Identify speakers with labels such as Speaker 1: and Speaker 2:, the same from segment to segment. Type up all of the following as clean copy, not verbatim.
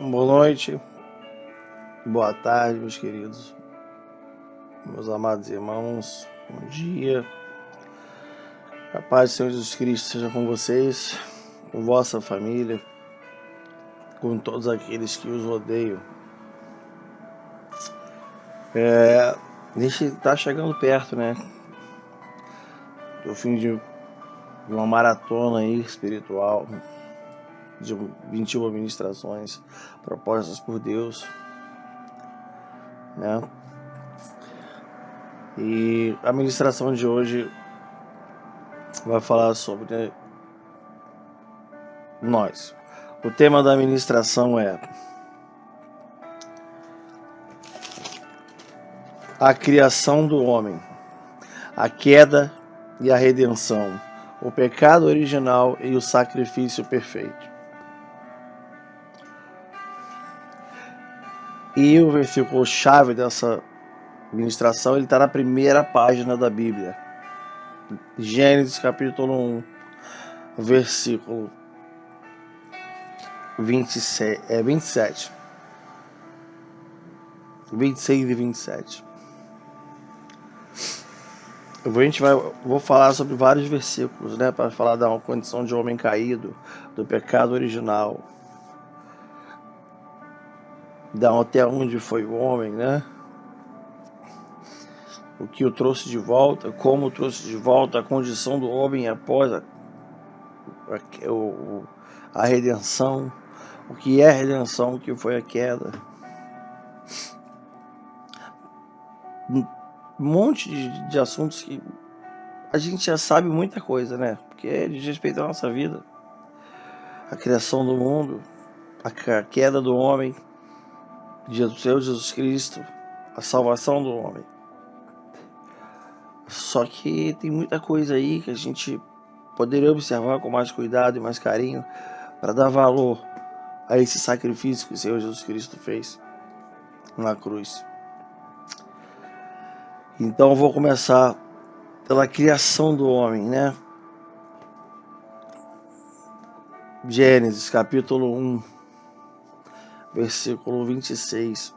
Speaker 1: Boa noite, boa tarde, meus queridos, meus amados irmãos, bom dia. A paz do Senhor Jesus Cristo seja com vocês, com vossa família, com todos aqueles que os rodeiam. A gente está chegando perto, né? Do fim de uma maratona aí espiritual, de 21 ministrações propostas por Deus, né? E a ministração de hoje vai falar sobre nós. O tema da ministração é a criação do homem, a queda e a redenção, o pecado original e o sacrifício perfeito. E o versículo chave dessa ministração, ele está na primeira página da Bíblia. Gênesis capítulo 1, versículo 26 e 27. Vou falar sobre vários versículos, né, para falar da condição de homem caído, do pecado original, até onde foi o homem, né? O que o trouxe de volta, como o trouxe de volta, a condição do homem após a redenção, o que é a redenção, o que foi a queda. Um monte de assuntos que a gente já sabe muita coisa, né? Porque diz respeito à nossa vida, a criação do mundo, a queda do homem, Jesus Cristo, a salvação do homem. Só que tem muita coisa aí que a gente poderia observar com mais cuidado e mais carinho para dar valor a esse sacrifício que o Senhor Jesus Cristo fez na cruz. Então eu vou começar pela criação do homem, né? Gênesis capítulo 1, versículo 26.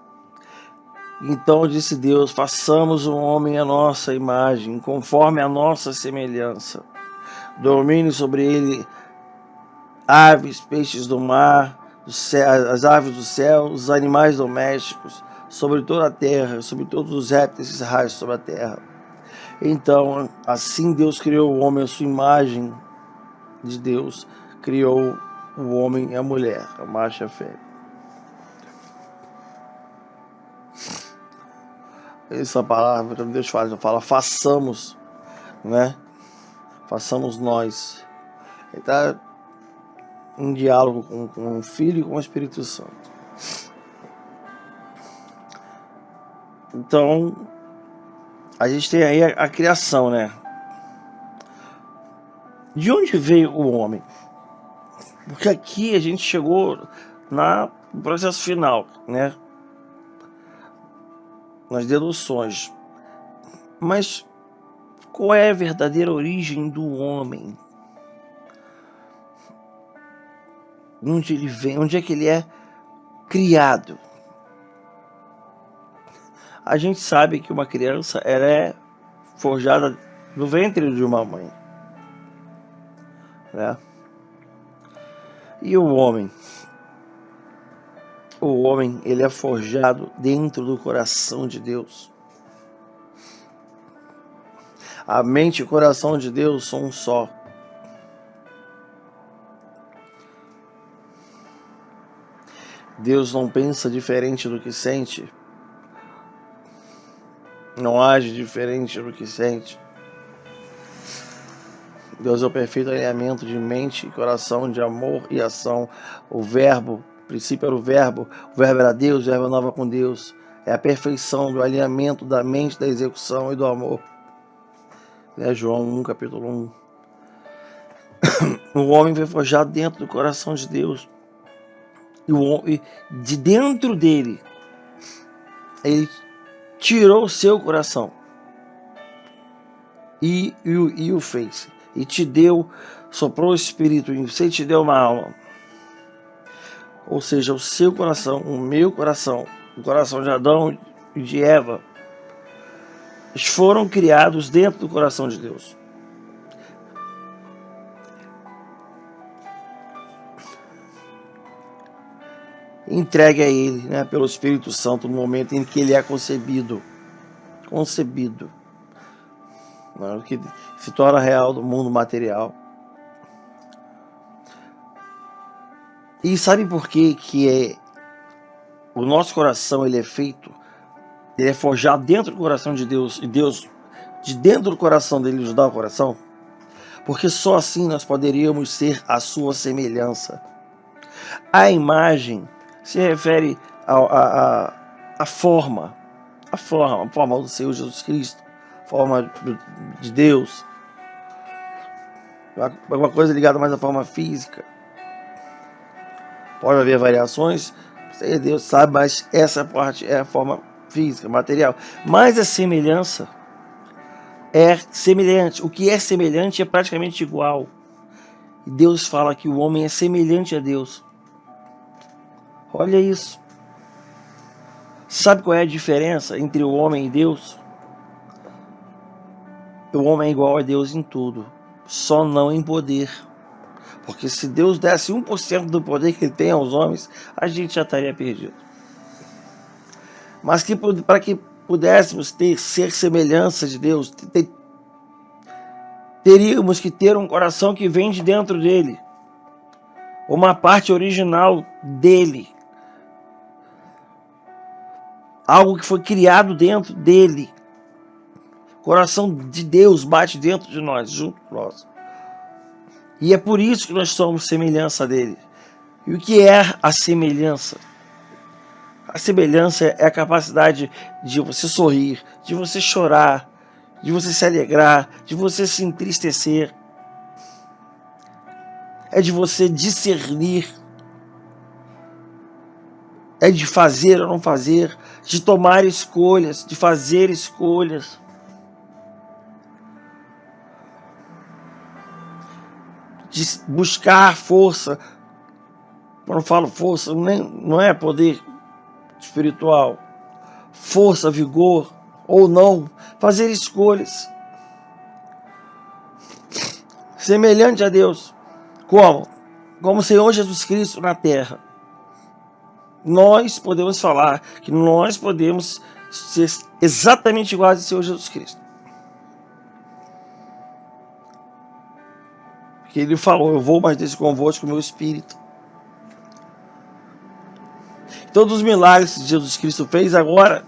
Speaker 1: Então disse Deus: façamos o homem à nossa imagem, conforme a nossa semelhança. Domine sobre ele aves, peixes do mar, as aves do céu, os animais domésticos, sobre toda a terra, sobre todos os répteis que raiam sobre a terra. Então, assim Deus criou o homem à sua imagem de Deus, criou o homem e a mulher, a macho e a fêmea. Essa palavra que Deus fala, façamos, né? Façamos nós. Ele está em diálogo com o Filho e com o Espírito Santo. Então, a gente tem aí a criação, né? De onde veio o homem? Porque aqui a gente chegou no processo final, né? Nas deduções. Mas qual é a verdadeira origem do homem? Onde ele vem? Onde é que ele é criado? A gente sabe que uma criança ela é forjada no ventre de uma mãe, né? E o homem? O homem, ele é forjado dentro do coração de Deus. A mente e o coração de Deus são um só. Deus não pensa diferente do que sente. Não age diferente do que sente. Deus é o perfeito alinhamento de mente e coração, de amor e ação. O verbo, o princípio era o verbo era Deus, o verbo andava com Deus. É a perfeição do alinhamento da mente, da execução e do amor. É João 1, capítulo 1. O homem foi forjado dentro do coração de Deus. E de dentro dele, ele tirou o seu coração e o fez. E te deu, soprou o Espírito em você e te deu uma alma. ou seja, o seu coração, o meu coração, o coração de Adão e de Eva, eles foram criados dentro do coração de Deus. Entregue a Ele, né, pelo Espírito Santo, no momento em que Ele é concebido, né, que se torna real do mundo material. E sabe por que o nosso coração ele é feito, ele é forjado dentro do coração de Deus, e Deus de dentro do coração dele nos dá o coração? Porque só assim nós poderíamos ser a sua semelhança. A imagem se refere à forma do Senhor Jesus Cristo, a forma de Deus, alguma coisa ligada mais à forma física. Pode haver variações, Deus sabe, mas essa parte é a forma física, material. Mas a semelhança é semelhante. O que é semelhante é praticamente igual. E Deus fala que o homem é semelhante a Deus. Olha isso. Sabe qual é a diferença entre o homem e Deus? O homem é igual a Deus em tudo, só não em poder. Porque se Deus desse 1% do poder que Ele tem aos homens, a gente já estaria perdido. Mas para que pudéssemos ser semelhança de Deus, teríamos que ter um coração que vem de dentro dele, uma parte original dele, algo que foi criado dentro dele. O coração de Deus bate dentro de nós, junto com nós. E é por isso que nós somos semelhança dele. E o que é a semelhança? A semelhança é a capacidade de você sorrir, de você chorar, de você se alegrar, de você se entristecer. É de você discernir. É de fazer ou não fazer, de tomar escolhas, de fazer escolhas. De buscar força. Quando eu falo força, não é poder espiritual. Força, vigor ou não. Fazer escolhas. Semelhante a Deus. Como? Como o Senhor Jesus Cristo na terra. Nós podemos falar que nós podemos ser exatamente iguais ao Senhor Jesus Cristo. Que Ele falou, eu vou mais desse convosco com o meu Espírito. Todos os milagres que Jesus Cristo fez agora,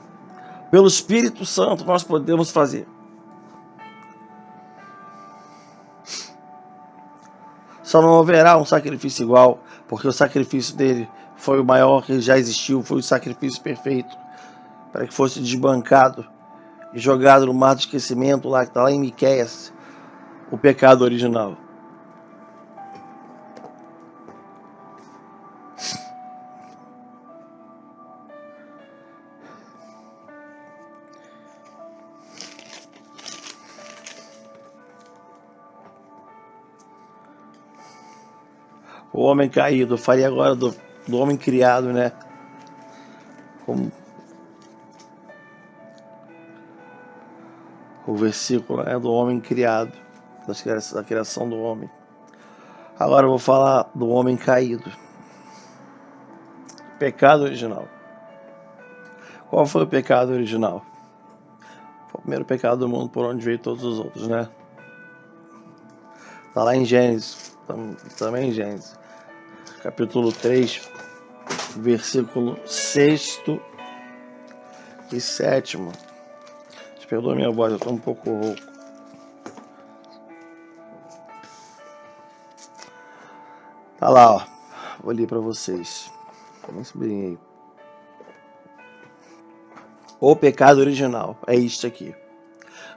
Speaker 1: pelo Espírito Santo, nós podemos fazer. Só não haverá um sacrifício igual, porque o sacrifício dele foi o maior que já existiu, foi o sacrifício perfeito, para que fosse desbancado e jogado no mar do esquecimento, lá que está lá em Miqueias, o pecado original. O homem caído, faria agora do homem criado, né? Como o versículo é do homem criado, da criação do homem. Agora eu vou falar do homem caído. Pecado original. Qual foi o pecado original? Foi o primeiro pecado do mundo, por onde veio todos os outros, né? Está lá em Gênesis, também em Gênesis, capítulo 3, versículo 6º e 7º. Perdoa minha voz, eu estou um pouco rouco. Tá lá, ó. Vou ler para vocês. Vamos subir aí. O pecado original é isto aqui.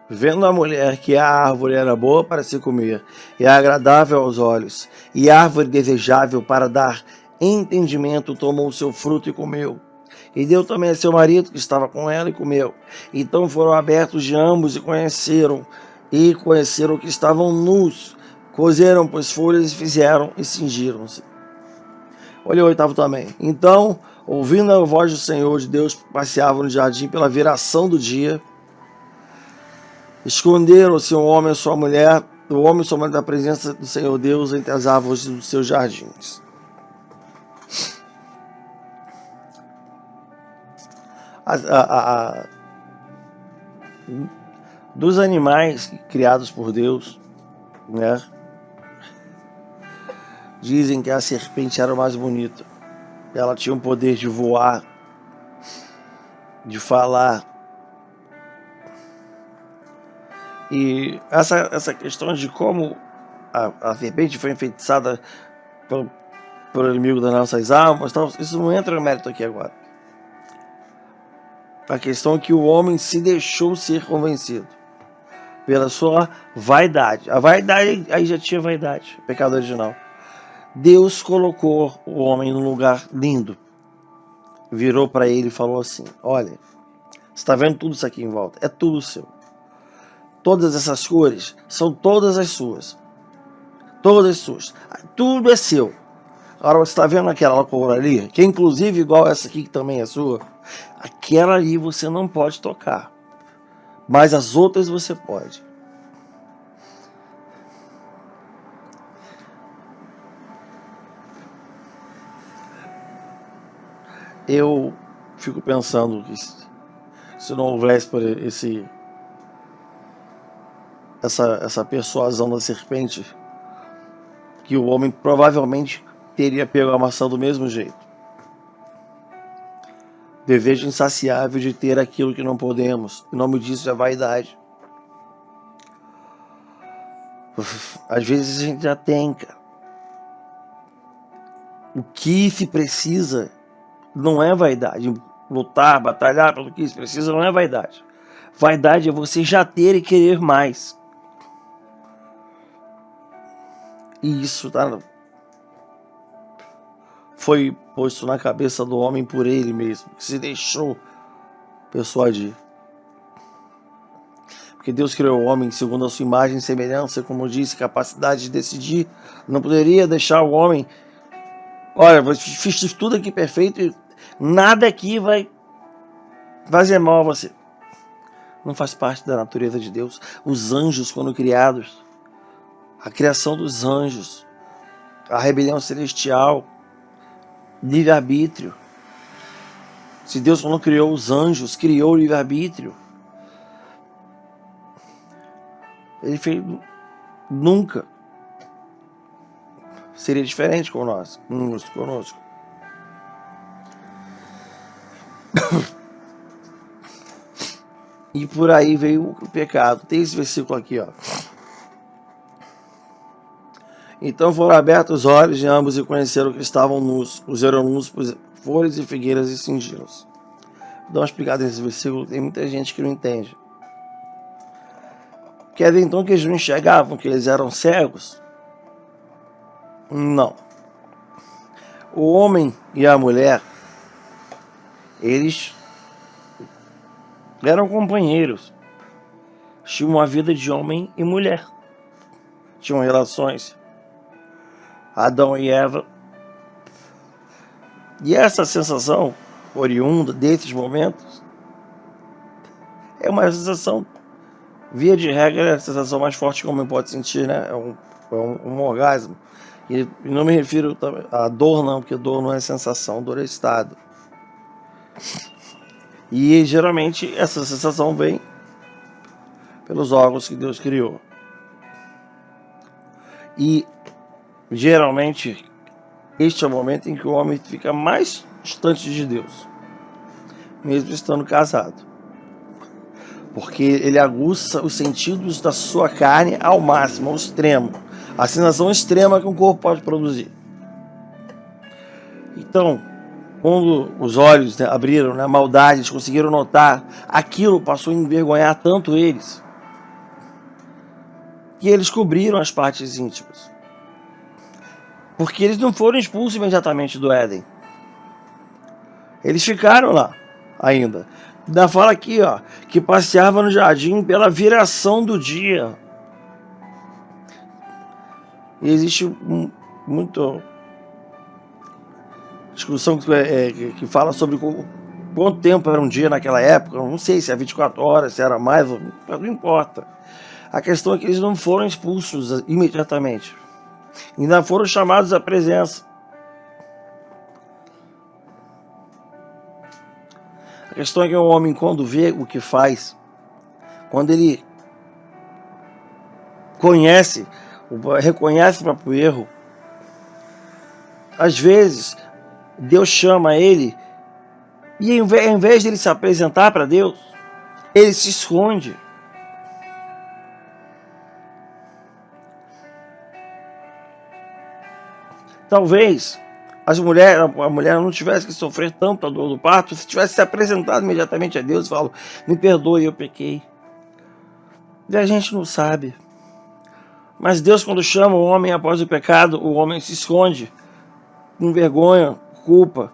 Speaker 1: Vendo a mulher que a árvore era boa para se comer, e agradável aos olhos, e árvore desejável para dar entendimento, tomou o seu fruto e comeu. E deu também a seu marido que estava com ela e comeu. Então foram abertos de ambos e conheceram que estavam nus. Cozeram, pois, folhas e fizeram e cingiram-se. Olha o 8º também. Então, ouvindo a voz do Senhor de Deus, passeava no jardim pela viração do dia. Esconderam-se o homem e sua mulher da presença do Senhor Deus entre as árvores dos seus jardins. Dos animais criados por Deus, né? Dizem que a serpente era o mais bonito. Ela tinha o poder de voar, de falar. E essa questão de como a serpente foi enfeitiçada pelo inimigo das nossas almas, isso não entra no mérito aqui agora. A questão é que o homem se deixou ser convencido pela sua vaidade. A vaidade, aí já tinha vaidade, pecado original. Deus colocou o homem num lugar lindo. Virou para ele e falou assim: olha, você está vendo tudo isso aqui em volta? É tudo seu. Todas essas cores são todas as suas. Todas suas. Tudo é seu. Agora você está vendo aquela cor ali, que é inclusive igual essa aqui que também é sua? Aquela ali você não pode tocar. Mas as outras você pode. Eu fico pensando que se não houvesse por essa persuasão da serpente, que o homem provavelmente teria pego a maçã do mesmo jeito. Desejo insaciável de ter aquilo que não podemos. O nome disso é vaidade. Às vezes a gente já tem, cara. O que se precisa não é vaidade. Lutar, batalhar pelo que se precisa não é vaidade. Vaidade é você já ter e querer mais. E isso foi posto na cabeça do homem por ele mesmo, que se deixou persuadir. Porque Deus criou o homem segundo a sua imagem e semelhança, como eu disse, capacidade de decidir. Não poderia deixar o homem, olha, fiz tudo aqui perfeito e nada aqui vai fazer mal a você. Não faz parte da natureza de Deus. Os anjos, quando criados, a criação dos anjos, a rebelião celestial, livre-arbítrio. Se Deus, quando criou os anjos, criou o livre-arbítrio, ele fez, nunca seria diferente conosco. E por aí veio o pecado. Tem esse versículo aqui, ó. Então foram abertos os olhos de ambos e conheceram que estavam nus. Puseram nus folhas e figueiras e cingiram-se. Dá uma explicada nesse versículo, tem muita gente que não entende. Quer dizer então que eles não enxergavam, que eles eram cegos? Não. O homem e a mulher, eles eram companheiros. Tinham uma vida de homem e mulher. Tinham relações. Adão e Eva. E essa sensação oriunda desses momentos é uma sensação, via de regra, é a sensação mais forte que o homem pode sentir, né? É um orgasmo. E não me refiro a dor, não, porque dor não é sensação, dor é estado. E geralmente essa sensação vem pelos órgãos que Deus criou. E geralmente este é o momento em que o homem fica mais distante de Deus, mesmo estando casado. Porque ele aguça os sentidos da sua carne ao máximo, ao extremo. A sensação extrema que um corpo pode produzir. Então, quando os olhos, né, abriram, né, a maldade, eles conseguiram notar, aquilo passou a envergonhar tanto eles, que eles cobriram as partes íntimas. Porque eles não foram expulsos imediatamente do Éden. Eles ficaram lá ainda. Ainda fala aqui, ó, que passeava no jardim pela viração do dia. E existe muito discussão que fala sobre quanto tempo era um dia naquela época. Não sei se é 24 horas, se era mais, não importa. A questão é que eles não foram expulsos imediatamente. Ainda foram chamados à presença. A questão é que o homem, quando vê o que faz, quando ele reconhece o próprio erro, às vezes Deus chama ele e ao invés de ele se apresentar para Deus, ele se esconde. Talvez a mulher não tivesse que sofrer tanto a dor do parto se tivesse se apresentado imediatamente a Deus e falado: me perdoe, eu pequei. E a gente não sabe. Mas Deus, quando chama o homem após o pecado, o homem se esconde, com vergonha, culpa.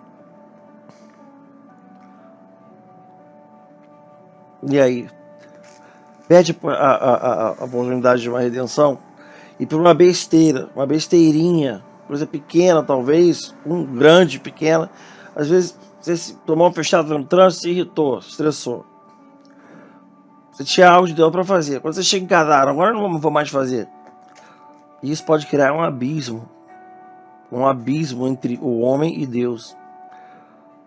Speaker 1: E aí? Pede a oportunidade de uma redenção e por uma besteira, uma besteirinha, coisa pequena talvez, grande, pequena. Às vezes você se tomou uma fechada no trânsito, se irritou, se estressou. Você tinha algo de Deus para fazer. Quando você chega em casa, agora eu não vou mais fazer. E isso pode criar um abismo entre o homem e Deus.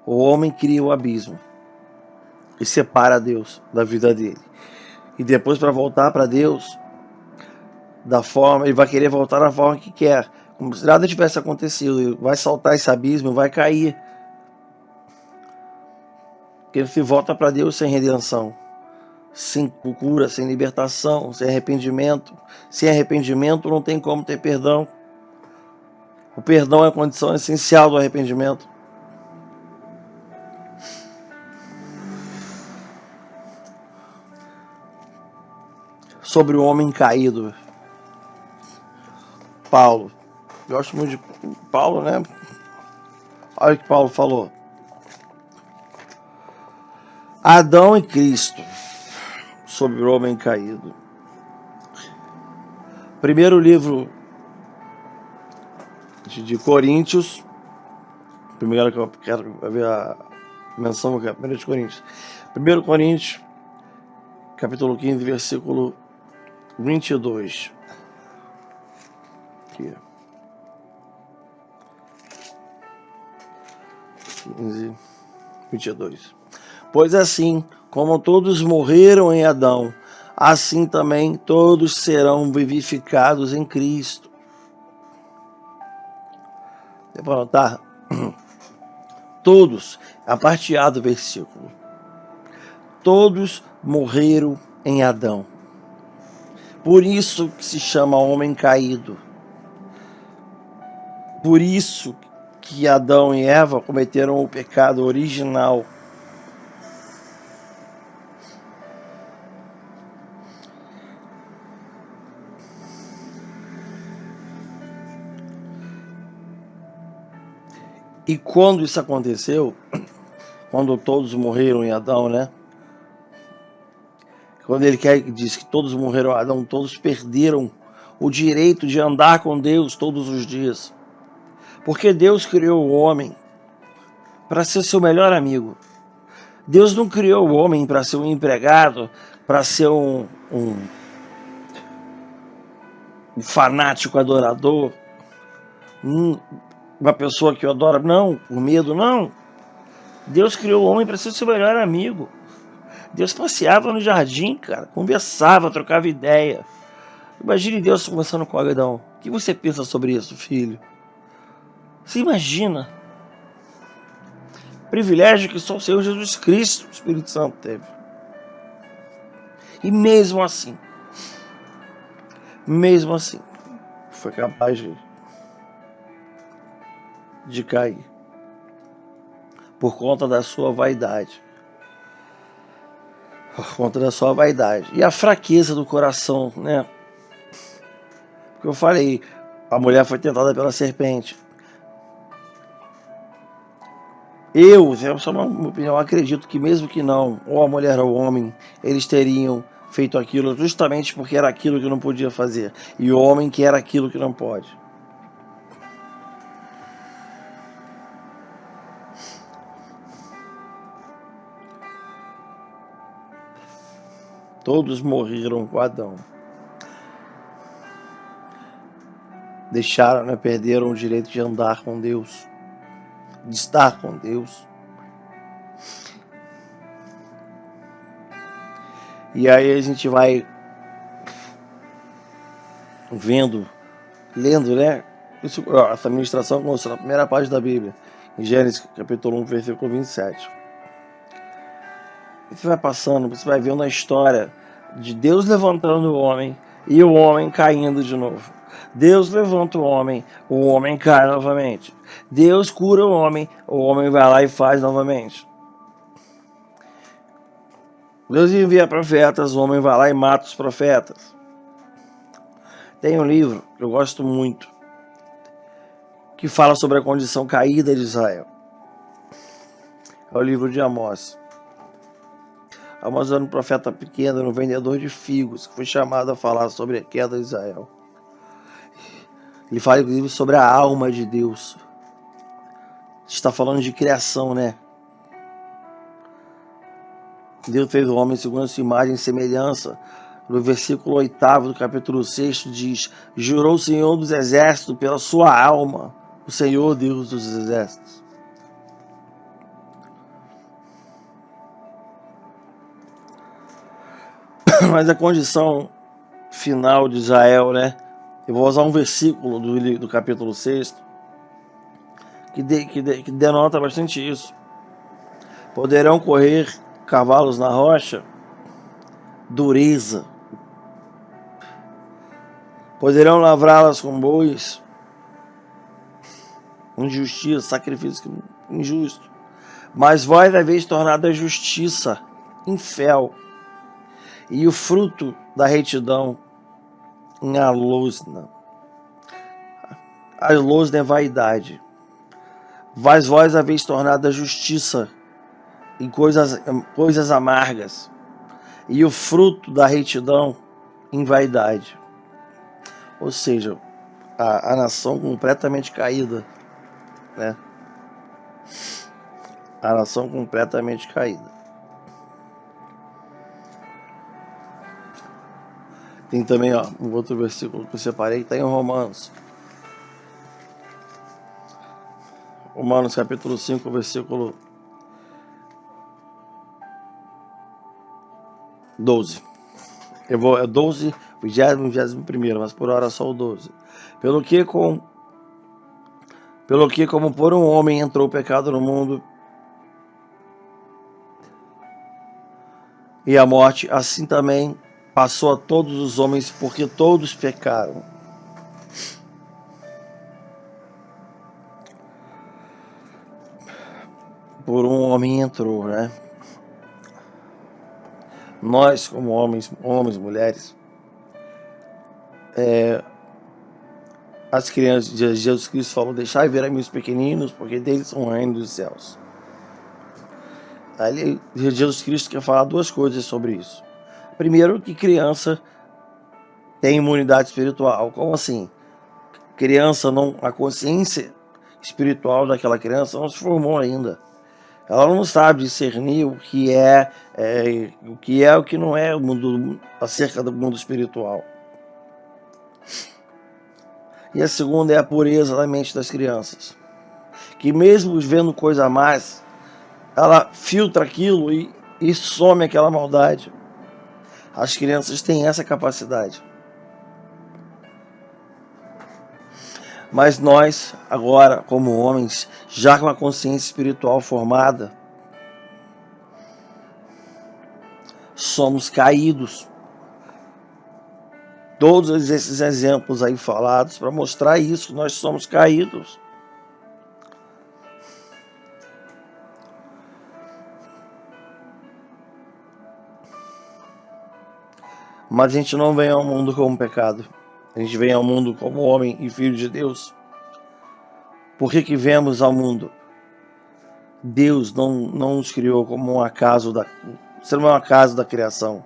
Speaker 1: O homem cria o abismo e separa Deus da vida dele. E depois, para voltar para Deus, ele vai querer voltar da forma que quer, como se nada tivesse acontecido. Ele vai saltar esse abismo, vai cair. Porque ele se volta para Deus sem redenção, sem cura, sem libertação, sem arrependimento. Sem arrependimento não tem como ter perdão. O perdão é a condição essencial do arrependimento. Sobre o homem caído, Paulo. Eu gosto muito de Paulo, né? Olha o que Paulo falou. Adão e Cristo, sobre o homem caído. Primeiro livro de Coríntios. Primeiro que eu quero ver a menção, que é 1 de Coríntios. 1 Coríntios, capítulo 15, versículo 22. Aqui. 15, 22. Pois assim, como todos morreram em Adão, assim também todos serão vivificados em Cristo. Deu para notar? Todos, a parte A do versículo. Todos morreram em Adão. Por isso que se chama homem caído. Por isso que Adão e Eva cometeram o pecado original. E quando isso aconteceu, quando todos morreram em Adão, né? Quando ele diz que todos morreram em Adão, todos perderam o direito de andar com Deus todos os dias. Porque Deus criou o homem para ser seu melhor amigo. Deus não criou o homem para ser um empregado, para ser um fanático adorador, uma pessoa que adora, não, por medo, não. Deus criou o homem para ser seu melhor amigo. Deus passeava no jardim, cara, conversava, trocava ideia. Imagine Deus conversando com Adão. O que você pensa sobre isso, filho? Você imagina? Privilégio que só o Senhor Jesus Cristo, o Espírito Santo, teve. E mesmo assim, foi capaz de cair por conta da sua vaidade. Por conta da sua vaidade. E a fraqueza do coração, né? Porque eu falei, a mulher foi tentada pela serpente. Só uma opinião, acredito que mesmo que não, ou a mulher ou o homem, eles teriam feito aquilo justamente porque era aquilo que não podia fazer. E o homem que era aquilo que não pode. Todos morreram com Adão. Deixaram, né, perderam o direito de andar com Deus, de estar com Deus. E aí a gente vai lendo, né? Essa ministração começou na primeira página da Bíblia, em Gênesis capítulo 1, versículo 27. E você vai passando, você vai vendo a história de Deus levantando o homem e o homem caindo de novo. Deus levanta o homem cai novamente. Deus cura o homem vai lá e faz novamente. Deus envia profetas, o homem vai lá e mata os profetas. Tem um livro que eu gosto muito, que fala sobre a condição caída de Israel. É o livro de Amós. Amós era um profeta pequeno, um vendedor de figos, que foi chamado a falar sobre a queda de Israel. Ele fala, inclusive, sobre a alma de Deus. Está falando de criação, né? Deus fez o homem segundo a sua imagem e semelhança. No versículo 8 do capítulo 6 diz: jurou o Senhor dos exércitos pela sua alma, o Senhor Deus dos exércitos. Mas a condição final de Israel, né? Eu vou usar um versículo do capítulo 6 que denota bastante isso. Poderão correr cavalos na rocha? Dureza. Poderão lavrá-las com bois? Injustiça, sacrifício injusto. Mas vós haveis tornado a justiça em fel, e o fruto da retidão em alosna. A alosna é vaidade. Mas vós haveis tornado a justiça em coisas amargas, e o fruto da retidão em vaidade. Ou seja, a nação completamente caída, né? A nação completamente caída. Tem também, um outro versículo que eu separei, que está em Romanos. Romanos capítulo 5, versículo 12. É 12, 21º, mas por hora só o 12. Pelo que como por um homem entrou o pecado no mundo, e a morte, assim também passou a todos os homens, porque todos pecaram. Por um homem entrou, né? Nós, como homens, mulheres, as crianças de Jesus Cristo falou: deixai ver a mim os pequeninos, porque deles são o reino dos céus. Aí Jesus Cristo quer falar duas coisas sobre isso. Primeiro, que criança tem imunidade espiritual. Como assim? A consciência espiritual daquela criança não se formou ainda. Ela não sabe discernir o que é o que não é o mundo, acerca do mundo espiritual. E a segunda é a pureza da mente das crianças, que mesmo vendo coisa a mais, ela filtra aquilo e some aquela maldade. As crianças têm essa capacidade. Mas nós, agora, como homens, já com a consciência espiritual formada, somos caídos. Todos esses exemplos aí falados para mostrar isso, que nós somos caídos. Mas a gente não vem ao mundo como pecado. A gente vem ao mundo como homem e filho de Deus. Por que vemos ao mundo? Deus não nos criou como um acaso você não é um acaso da criação.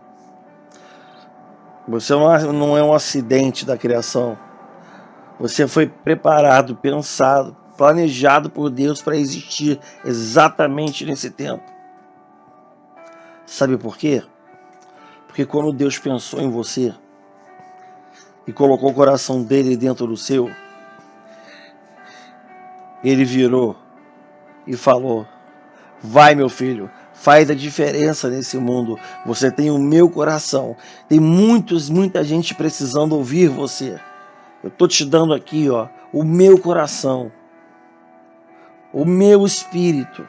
Speaker 1: Você não é um acidente da criação. Você foi preparado, pensado, planejado por Deus para existir exatamente nesse tempo. Sabe por quê? Porque quando Deus pensou em você e colocou o coração dele dentro do seu, ele virou e falou: vai, meu filho, faz a diferença nesse mundo. Você tem o meu coração. Tem muita gente precisando ouvir você. Eu tô te dando aqui, ó, o meu coração, o meu espírito.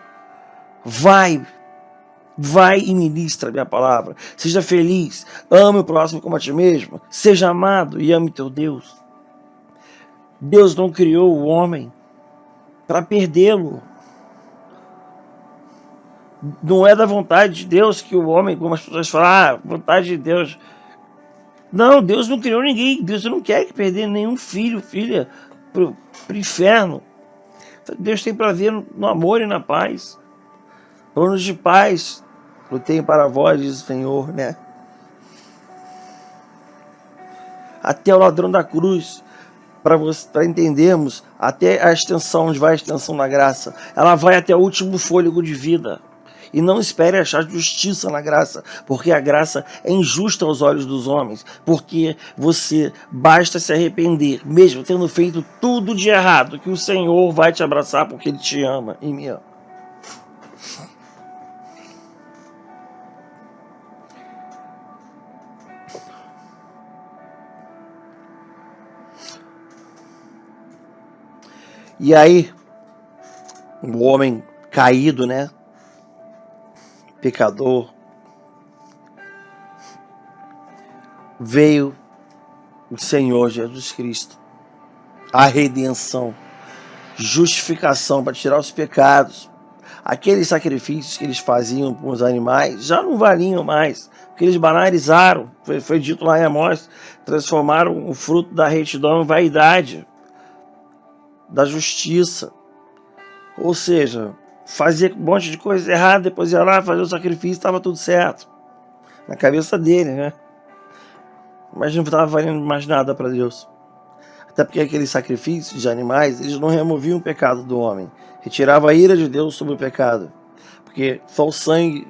Speaker 1: Vai e ministra a minha palavra. Seja feliz, ame o próximo como a ti mesmo. Seja amado e ame teu Deus. Deus não criou o homem para perdê-lo. Não é da vontade de Deus que o homem, como as pessoas falam, vontade de Deus. Não, Deus não criou ninguém. Deus não quer que perder nenhum filho, filha, pro inferno. Deus tem prazer no amor e na paz. Planos de paz eu tenho para vós, diz o Senhor, né? Até o ladrão da cruz, para entendermos, até a extensão, onde vai a extensão da graça, ela vai até o último fôlego de vida. E não espere achar justiça na graça, porque a graça é injusta aos olhos dos homens, porque você basta se arrepender, mesmo tendo feito tudo de errado, que o Senhor vai te abraçar porque Ele te ama e me ama. E aí, o homem caído, né? Pecador, veio o Senhor Jesus Cristo, a redenção, justificação para tirar os pecados. Aqueles sacrifícios que eles faziam com os animais já não valiam mais, porque eles banalizaram, foi dito lá em Amós, transformaram o fruto da retidão em vaidade, da justiça. Ou seja, fazia um monte de coisa errada, depois ia lá fazer o sacrifício, estava tudo certo. Na cabeça dele, né? Mas não estava valendo mais nada para Deus. Até porque aqueles sacrifícios de animais, eles não removiam o pecado do homem. Retirava a ira de Deus sobre o pecado. Porque só o sangue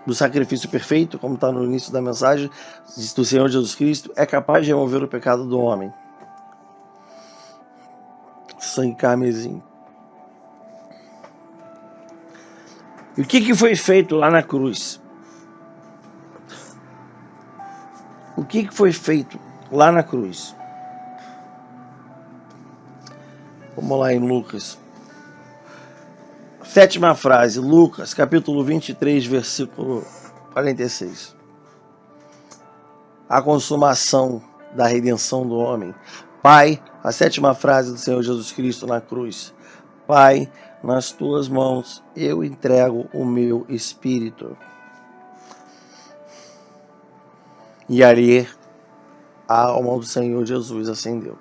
Speaker 1: do sacrifício perfeito, como está no início da mensagem, do Senhor Jesus Cristo, é capaz de remover o pecado do homem. Sangue carmesim. E o que foi feito lá na cruz? O que foi feito lá na cruz? Vamos lá em Lucas. Sétima frase, Lucas, capítulo 23, versículo 46. A consumação da redenção do homem. Pai, a sétima frase do Senhor Jesus Cristo na cruz. Pai, nas tuas mãos eu entrego o meu espírito. E ali a alma do Senhor Jesus acendeu.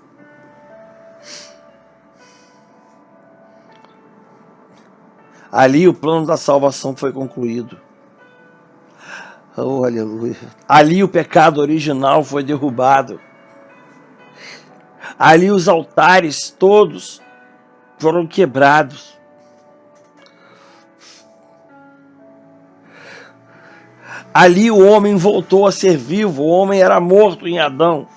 Speaker 1: Ali o plano da salvação foi concluído. Oh, aleluia. Ali o pecado original foi derrubado. Ali os altares todos foram quebrados. Ali o homem voltou a ser vivo, o homem era morto em Adão.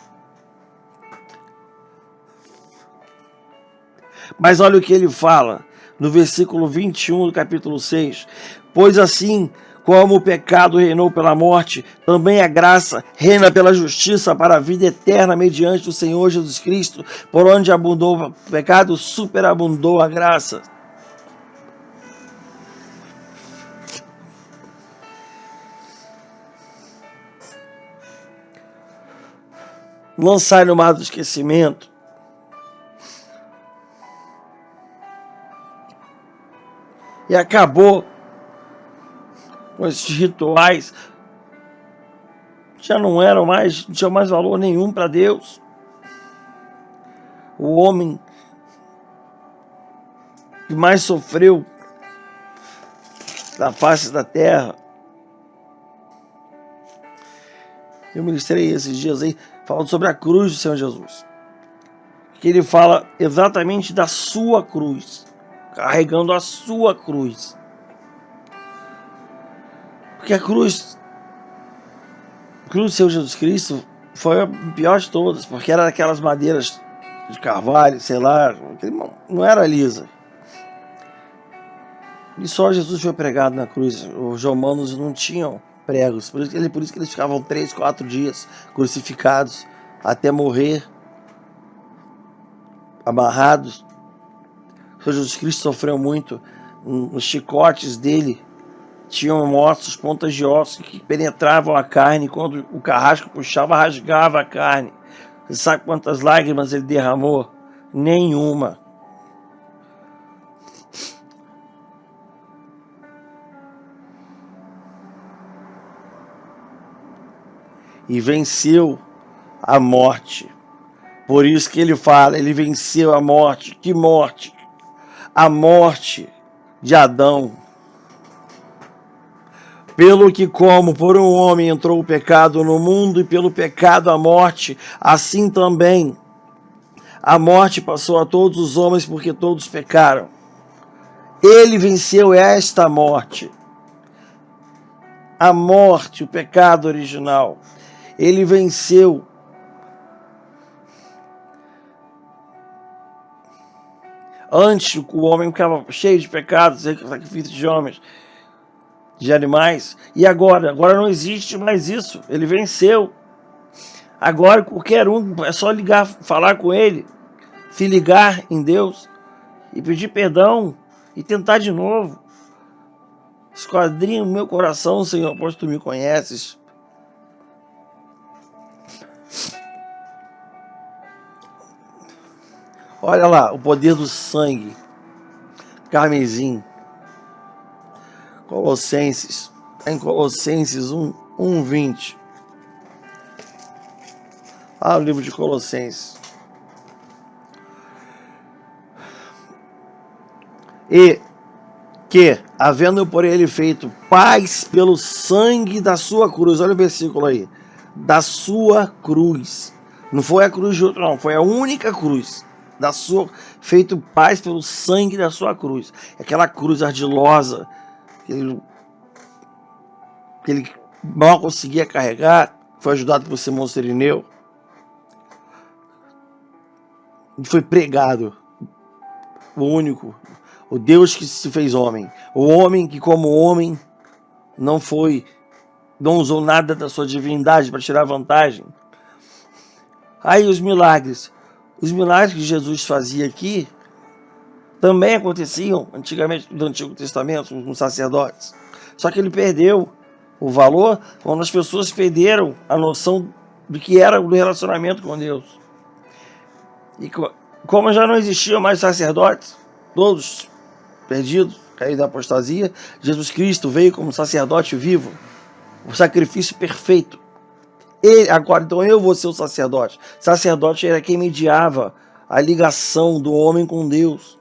Speaker 1: Mas olha o que ele fala no versículo 21 do capítulo 6. Pois assim como o pecado reinou pela morte, também a graça reina pela justiça para a vida eterna mediante o Senhor Jesus Cristo, por onde abundou o pecado, superabundou a graça. Lançai no mar do esquecimento. E acabou com esses rituais. Já não tinha mais valor nenhum para Deus. O homem que mais sofreu da face da terra. Eu ministrei esses dias aí, falando sobre a cruz do Senhor Jesus. Que ele fala exatamente da sua cruz. Carregando a sua cruz. Porque a cruz cruz do Senhor Jesus Cristo foi a pior de todas, porque era daquelas madeiras de carvalho, sei lá, não era lisa. E só Jesus foi pregado na cruz. Os romanos não tinham pregos, por isso que eles ficavam 3, 4 dias crucificados até morrer, amarrados. O Senhor Jesus Cristo sofreu muito. Os chicotes dele tinham ossos, pontas de ossos que penetravam a carne. Quando o carrasco puxava, rasgava a carne. Você sabe quantas lágrimas ele derramou? Nenhuma. E venceu a morte. Por isso que ele fala, ele venceu a morte. Que morte? A morte de Adão. Pelo que como por um homem entrou o pecado no mundo, e pelo pecado a morte, assim também a morte passou a todos os homens, porque todos pecaram. Ele venceu esta morte. A morte, o pecado original. Ele venceu. Antes o homem ficava cheio de pecados, sacrifício de homens, de animais. E agora não existe mais isso. Ele venceu. Agora qualquer um, é só ligar, falar com ele, se ligar em Deus e pedir perdão e tentar de novo. Esquadrinha o meu coração, Senhor, pois tu me conheces. Olha lá, o poder do sangue. Carmesim. Colossenses. Em Colossenses 1:20. O livro de Colossenses. E que, havendo por ele feito paz pelo sangue da sua cruz. Olha o versículo aí. Da sua cruz. Não foi a cruz de outro, não. Foi a única cruz. Da sua, feito paz pelo sangue da sua cruz. Aquela cruz ardilosa que ele mal conseguia carregar, foi ajudado por Simão Sirineu. E foi pregado. O único, o Deus que se fez homem. O homem que, como homem, não usou nada da sua divindade para tirar vantagem. Aí os milagres. Os milagres que Jesus fazia aqui também aconteciam antigamente no Antigo Testamento, nos sacerdotes. Só que ele perdeu o valor quando as pessoas perderam a noção do que era o relacionamento com Deus. E como já não existiam mais sacerdotes, todos perdidos, caídos da apostasia, Jesus Cristo veio como sacerdote vivo, o sacrifício perfeito. Agora, então eu vou ser o sacerdote. Sacerdote era quem mediava a ligação do homem com Deus.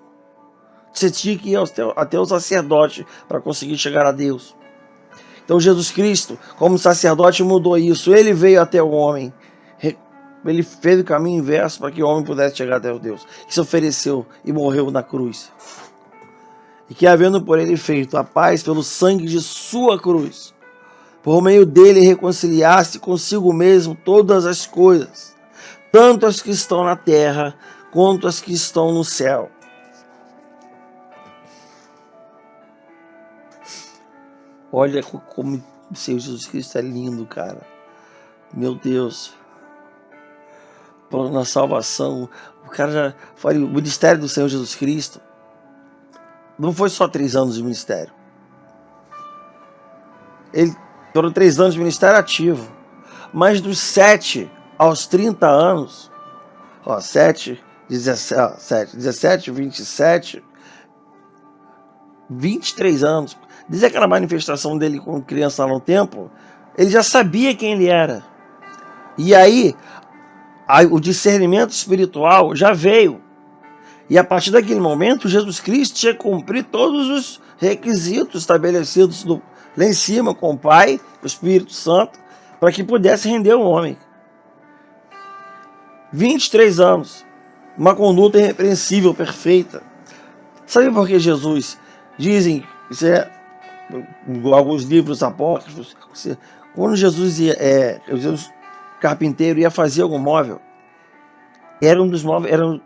Speaker 1: Você tinha que ir até o sacerdote para conseguir chegar a Deus. Então Jesus Cristo, como sacerdote, mudou isso. Ele veio até o homem. Ele fez o caminho inverso para que o homem pudesse chegar até o Deus. Que se ofereceu e morreu na cruz. E que, havendo por ele feito a paz pelo sangue de sua cruz, por meio dele reconciliasse consigo mesmo todas as coisas, tanto as que estão na terra, quanto as que estão no céu. Olha como o Senhor Jesus Cristo é lindo, cara. Meu Deus. Plano da salvação. O cara já foi o ministério do Senhor Jesus Cristo. Não foi só 3 anos de ministério. Foram 3 anos de ministério ativo. Mas dos 7 aos 30 anos, 17, 27, 23 anos, desde aquela manifestação dele como criança lá no templo, ele já sabia quem ele era. E aí, o discernimento espiritual já veio. E a partir daquele momento, Jesus Cristo tinha que cumprir todos os requisitos estabelecidos lá em cima com o Pai, o Espírito Santo, para que pudesse render o homem. 23 anos, uma conduta irrepreensível, perfeita. Sabe por que Jesus, dizem, isso é alguns livros apócrifos, Quando Jesus carpinteiro ia fazer algum móvel, era um dos móveis, era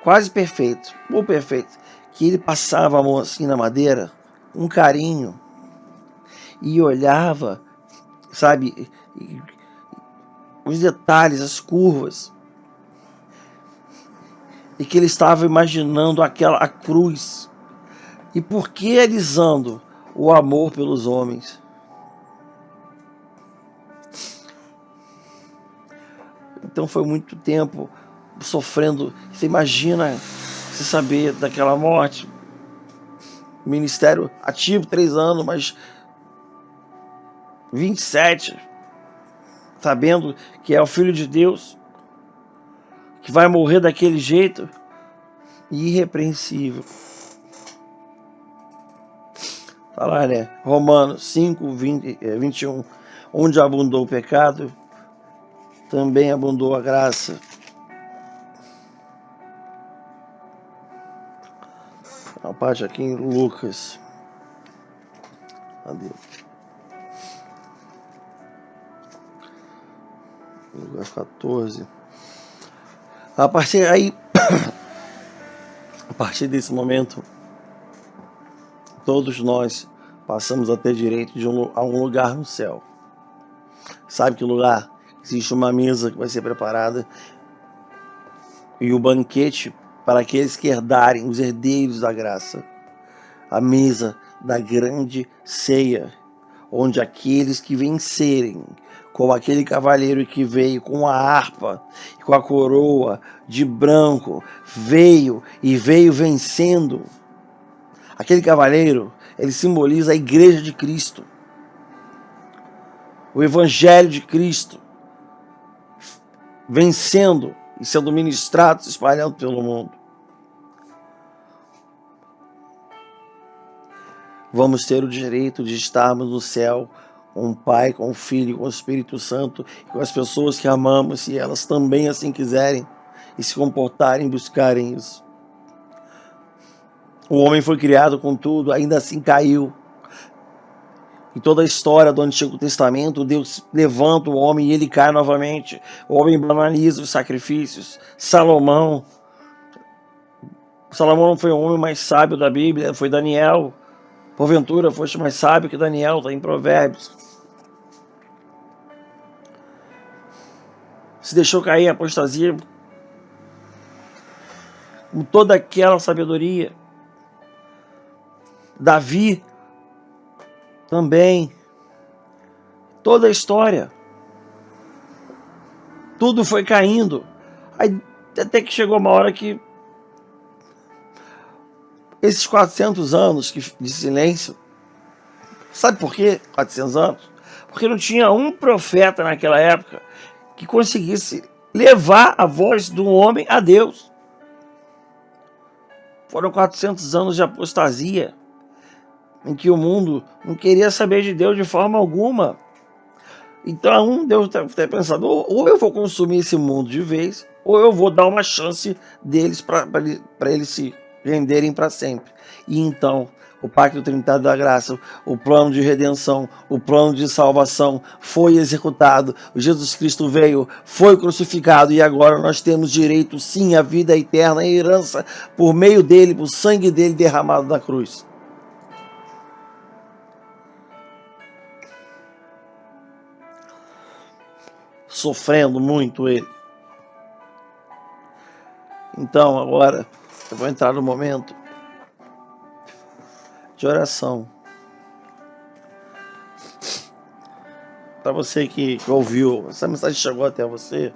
Speaker 1: quase perfeito, ou perfeito, que ele passava a mão assim na madeira, um carinho, e olhava, sabe, os detalhes, as curvas, e que ele estava imaginando a cruz, e por que alisando o amor pelos homens. Então foi muito tempo sofrendo. Você imagina se saber daquela morte, ministério ativo 3 anos, mas 27, sabendo que é o Filho de Deus, que vai morrer daquele jeito, irrepreensível. Tá lá, né? Romanos 5, 21. Onde abundou o pecado, também abundou a graça. A parte aqui em Lucas. Cadê? Lucas 14. A partir desse momento, todos nós passamos a ter direito a um lugar no céu. Sabe que lugar? Existe uma mesa que vai ser preparada e o banquete para aqueles que herdarem, os herdeiros da graça. A mesa da grande ceia, onde aqueles que vencerem, como aquele cavaleiro que veio com a harpa e com a coroa de branco, veio vencendo. Aquele cavaleiro, ele simboliza a igreja de Cristo, o evangelho de Cristo, vencendo e sendo ministrado, se espalhando pelo mundo. Vamos ter o direito de estarmos no céu com o Pai, com o Filho, com o Espírito Santo, e com as pessoas que amamos, se elas também assim quiserem e se comportarem, buscarem isso. O homem foi criado com tudo, ainda assim caiu. Em toda a história do Antigo Testamento, Deus levanta o homem e ele cai novamente. O homem banaliza os sacrifícios. Salomão não foi o homem mais sábio da Bíblia, foi Daniel. Porventura foste mais sábio que Daniel, está em Provérbios. Se deixou cair a apostasia com toda aquela sabedoria. Davi também. Toda a história. Tudo foi caindo. Aí, até que chegou uma hora que esses 400 anos de silêncio, sabe por quê 400 anos? Porque não tinha um profeta naquela época que conseguisse levar a voz do homem a Deus. Foram 400 anos de apostasia, em que o mundo não queria saber de Deus de forma alguma. Então Deus está pensando, ou eu vou consumir esse mundo de vez, ou eu vou dar uma chance deles para eles se renderem para sempre. E então o pacto trinitário da graça, o plano de redenção, o plano de salvação foi executado. Jesus Cristo veio, foi crucificado, e agora nós temos direito sim à vida eterna, a herança por meio dele, por sangue dele derramado na cruz. Sofrendo muito ele. Então agora eu vou entrar no momento de oração. Para você que ouviu, essa mensagem chegou até você,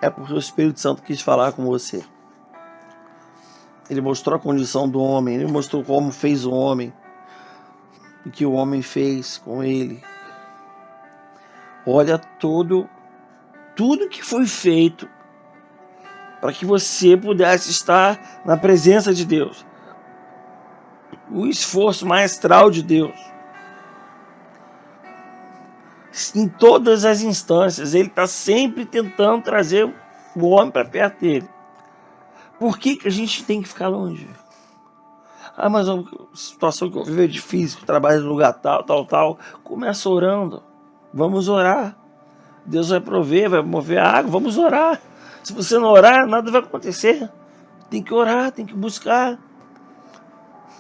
Speaker 1: é porque o Espírito Santo quis falar com você. Ele mostrou a condição do homem, ele mostrou como fez o homem, e que o homem fez com ele. Olha tudo que foi feito para que você pudesse estar na presença de Deus. O esforço maestral de Deus. Em todas as instâncias, ele está sempre tentando trazer o homem para perto dele. Por que a gente tem que ficar longe? mas a situação que eu vivo é difícil, trabalho no lugar tal. Começa orando. Vamos orar. Deus vai prover, vai mover a água, vamos orar. Se você não orar, nada vai acontecer. Tem que orar, tem que buscar.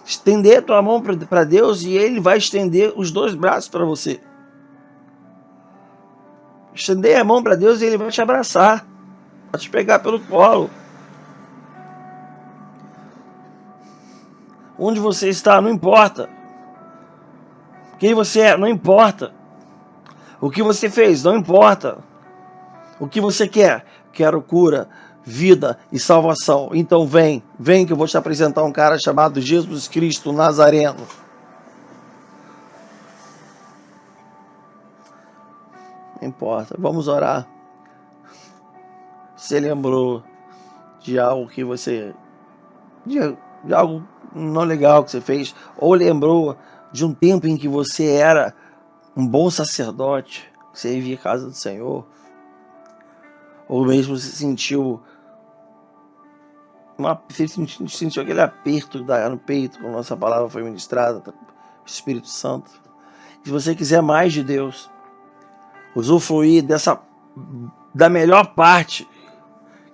Speaker 1: Estender a tua mão para Deus e Ele vai estender os 2 braços para você. Estender a mão para Deus e Ele vai te abraçar, vai te pegar pelo colo. Onde você está, não importa. Quem você é, não importa. O que você fez, não importa. O que você quer? Quero cura, vida e salvação. Então vem que eu vou te apresentar um cara chamado Jesus Cristo Nazareno. Não importa, vamos orar. Você lembrou de algo que você... de algo não legal que você fez, ou lembrou de um tempo em que você era um bom sacerdote, que você vivia a casa do Senhor, ou mesmo se sentiu aquele aperto no peito quando a nossa palavra foi ministrada, o Espírito Santo. Se você quiser mais de Deus, usufruir da melhor parte,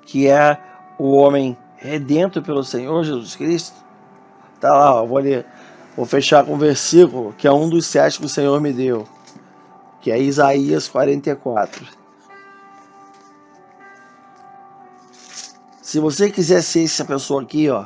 Speaker 1: que é o homem redento pelo Senhor Jesus Cristo, tá lá, ó, vou fechar com um versículo que é um dos 7 que o Senhor me deu, que é Isaías 44. Se você quiser ser essa pessoa aqui, ó,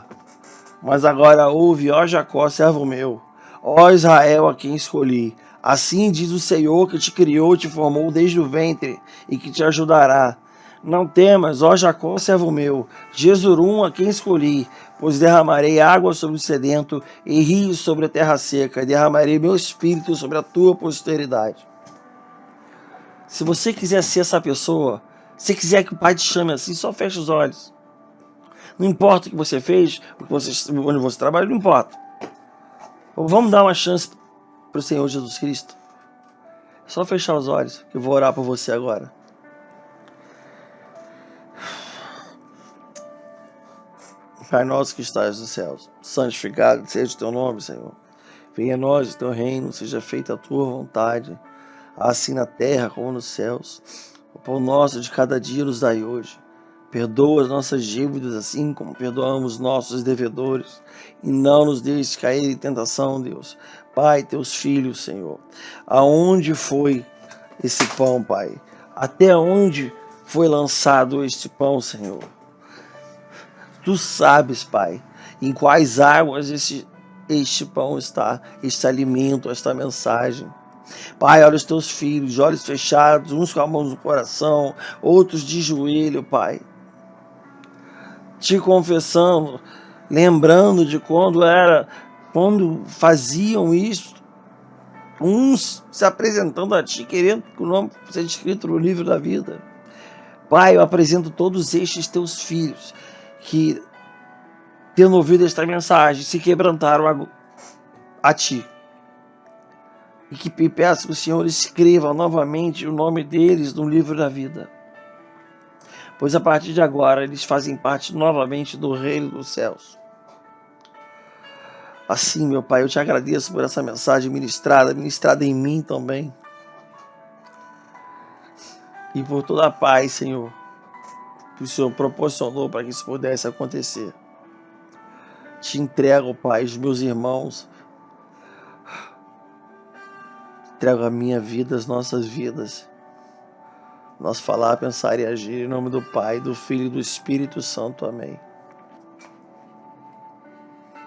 Speaker 1: mas agora ouve, ó Jacó, servo meu, ó Israel, a quem escolhi. Assim diz o Senhor que te criou, te formou desde o ventre e que te ajudará. Não temas, ó Jacó, servo meu, Jesurum, a quem escolhi, pois derramarei água sobre o sedento e rios sobre a terra seca, e derramarei meu espírito sobre a tua posteridade. Se você quiser ser essa pessoa, se quiser que o Pai te chame assim, só fecha os olhos. Não importa o que você fez, onde você trabalha, não importa. Vamos dar uma chance para o Senhor Jesus Cristo. É só fechar os olhos, que eu vou orar por você agora. Pai nosso que estás nos céus, santificado seja o teu nome, Senhor. Venha a nós o teu reino, seja feita a tua vontade, assim na terra como nos céus. O pão nosso de cada dia nos dai hoje. Perdoa as nossas dívidas, assim como perdoamos nossos devedores. E não nos deixes cair em tentação, Deus. Pai, teus filhos, Senhor. Aonde foi esse pão, Pai? Até onde foi lançado este pão, Senhor? Tu sabes, Pai, em quais águas este pão está, este alimento, esta mensagem. Pai, olha os teus filhos, de olhos fechados, uns com a mão no coração, outros de joelho, Pai. Te confessando, lembrando de quando faziam isso, uns se apresentando a Ti, querendo que o nome seja escrito no livro da vida. Pai, eu apresento todos estes Teus filhos, que, tendo ouvido esta mensagem, se quebrantaram a Ti. E que peço que o Senhor escreva novamente o nome deles no livro da vida. Pois a partir de agora eles fazem parte novamente do reino dos céus. Assim, meu Pai, eu te agradeço por essa mensagem ministrada em mim também. E por toda a paz, Senhor, que o Senhor proporcionou para que isso pudesse acontecer. Te entrego, Pai, os meus irmãos. Entrego a minha vida, as nossas vidas. Nós falar, pensar e agir em nome do Pai, do Filho e do Espírito Santo. Amém.